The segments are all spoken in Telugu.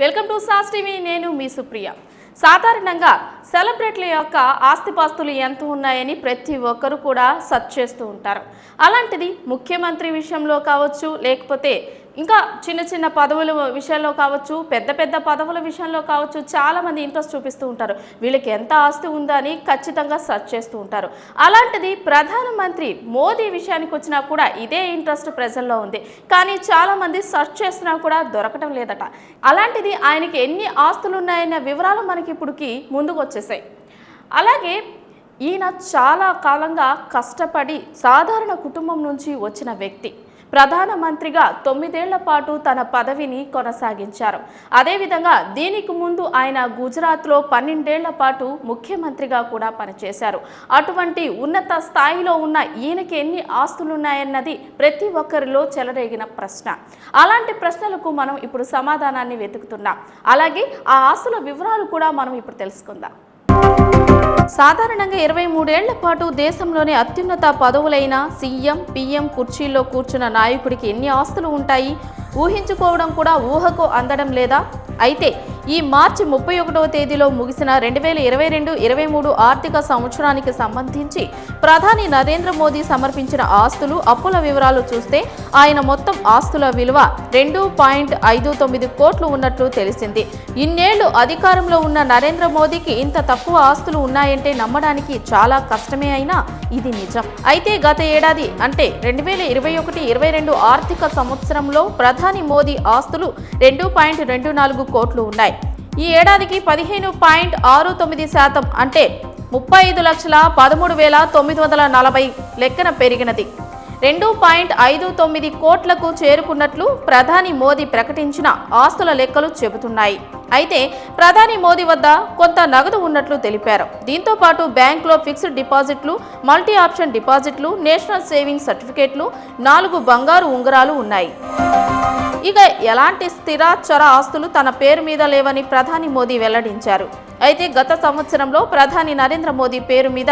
Welcome to sauce TV. నేను మీ సుప్రియ. సాధారణంగా సెలబ్రిటీల యొక్క ఆస్తిపాస్తులు ఎంత ఉన్నాయని ప్రతి ఒక్కరు కూడా సెర్చ్ చేస్తూ ఉంటారు. అలాంటిది ముఖ్యమంత్రి విషయంలో కావచ్చు, లేకపోతే ఇంకా చిన్న చిన్న పదవుల విషయంలో కావచ్చు, పెద్ద పెద్ద పదవుల విషయంలో కావచ్చు, చాలామంది ఇంట్రెస్ట్ చూపిస్తూ ఉంటారు. వీళ్ళకి ఎంత ఆస్తి ఉందని ఖచ్చితంగా సెర్చ్ చేస్తూ ఉంటారు. అలాంటిది ప్రధానమంత్రి మోదీ విషయానికి వచ్చినా కూడా ఇదే ఇంట్రెస్ట్ ప్రజల్లో ఉంది. కానీ చాలామంది సెర్చ్ చేస్తున్నా కూడా దొరకటం లేదట. అలాంటిది ఆయనకి ఎన్ని ఆస్తులు ఉన్నాయన్న వివరాలు మనకి ఇప్పుడుకి ముందుకు వచ్చేసాయి. అలాగే ఈయన చాలా కాలంగా కష్టపడి సాధారణ కుటుంబం నుంచి వచ్చిన వ్యక్తి. ప్రధానమంత్రిగా 9 ఏళ్ల పాటు తన పదవిని కొనసాగించారు. అదేవిధంగా దీనికి ముందు ఆయన గుజరాత్లో 12 ఏళ్ల పాటు ముఖ్యమంత్రిగా కూడా పనిచేశారు. అటువంటి ఉన్నత స్థాయిలో ఉన్న ఈయనకి ఎన్ని ఆస్తులున్నాయన్నది ప్రతి ఒక్కరిలో చెలరేగిన ప్రశ్న. అలాంటి ప్రశ్నలకు మనం ఇప్పుడు సమాధానాన్ని వెతుకుతున్నాం. అలాగే ఆ ఆస్తుల వివరాలు కూడా మనం ఇప్పుడు తెలుసుకుందాం. సాధారణంగా 23 ఏళ్ల పాటు దేశంలోని అత్యున్నత పదవులైన సీఎం, పీఎం కుర్చీల్లో కూర్చున్న నాయకుడికి ఎన్ని ఆస్తులు ఉంటాయి? ఊహించుకోవడం కూడా ఊహకు అందడం లేదా? అయితే ఈ మార్చి 31వ తేదీలో ముగిసిన 2022-23 ఆర్థిక సంవత్సరానికి సంబంధించి ప్రధాని నరేంద్ర మోదీ సమర్పించిన ఆస్తులు, అప్పుల వివరాలు చూస్తే ఆయన మొత్తం ఆస్తుల విలువ 2.59 కోట్లు ఉన్నట్లు తెలిసింది. ఇన్నేళ్లు అధికారంలో ఉన్న నరేంద్ర మోదీకి ఇంత తక్కువ ఆస్తులు ఉన్నాయంటే నమ్మడానికి చాలా కష్టమే అయినా ఇది నిజం. అయితే గత ఏడాది అంటే 2021-22 ఆర్థిక సంవత్సరంలో ప్రధాని మోదీ ఆస్తులు 2.24 కోట్లు ఉన్నాయి. ఈ ఏడాదికి 15.69% అంటే 35,13,940 లెక్కన పెరిగినది. 2.59 కోట్లకు చేరుకున్నట్లు ప్రధాని మోదీ ప్రకటించిన ఆస్తుల లెక్కలు చెబుతున్నాయి. అయితే ప్రధాని మోదీ వద్ద కొంత నగదు ఉన్నట్లు తెలిపారు. దీంతో పాటు బ్యాంకులో ఫిక్స్డ్ డిపాజిట్లు, మల్టీ ఆప్షన్ డిపాజిట్లు, నేషనల్ సేవింగ్ సర్టిఫికేట్లు, 4 బంగారు ఉంగరాలు ఉన్నాయి. ఇక ఎలాంటి స్థిరాచర ఆస్తులు తన పేరు మీద లేవని ప్రధాని మోదీ వెల్లడించారు. అయితే గత సంవత్సరంలో ప్రధాని నరేంద్ర మోదీ పేరు మీద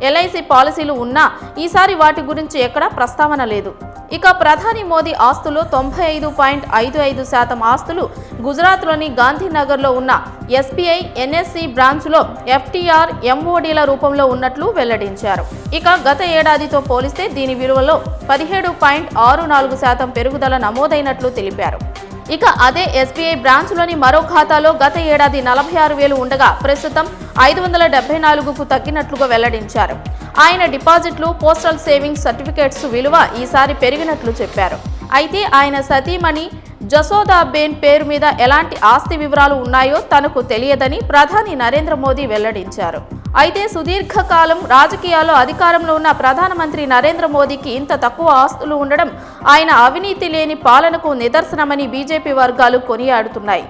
ఎల్ఐసి పాలసీలు ఉన్నా ఈసారి వాటి గురించి ఎక్కడా ప్రస్తావన లేదు. ఇక ప్రధాని మోదీ ఆస్తుల్లో 95.55% ఆస్తులు గుజరాత్లోని గాంధీనగర్లో ఉన్న ఎస్బీఐ ఎన్ఎస్సి బ్రాంచ్లో ఎఫ్టీఆర్ ఎంఓడీల రూపంలో ఉన్నట్లు వెల్లడించారు. ఇక గత ఏడాదితో పోలిస్తే దీని విలువలో 17.64% పెరుగుదల నమోదైనట్లు తెలిపారు. ఇక అదే ఎస్బీఐ బ్రాంచ్లోని మరో ఖాతాలో గత ఏడాది 46,000 ఉండగా ప్రస్తుతం 574కు తగ్గినట్లుగా వెల్లడించారు. ఆయన డిపాజిట్లు, పోస్టల్ సేవింగ్స్ సర్టిఫికేట్స్ విలువ ఈసారి పెరిగినట్లు చెప్పారు. అయితే ఆయన సతీమణి జసోదాబేన్ పేరు మీద ఎలాంటి ఆస్తి వివరాలు ఉన్నాయో తనకు తెలియదని ప్రధాని నరేంద్ర మోదీ వెల్లడించారు. అయితే సుదీర్ఘకాలం రాజకీయాల్లో అధికారంలో ఉన్న ప్రధానమంత్రి నరేంద్ర మోదీకి ఇంత తక్కువ ఆస్తులు ఉండడం ఆయన అవినీతి లేని పాలనకు నిదర్శనమని బీజేపీ వర్గాలు కొనియాడుతున్నాయి.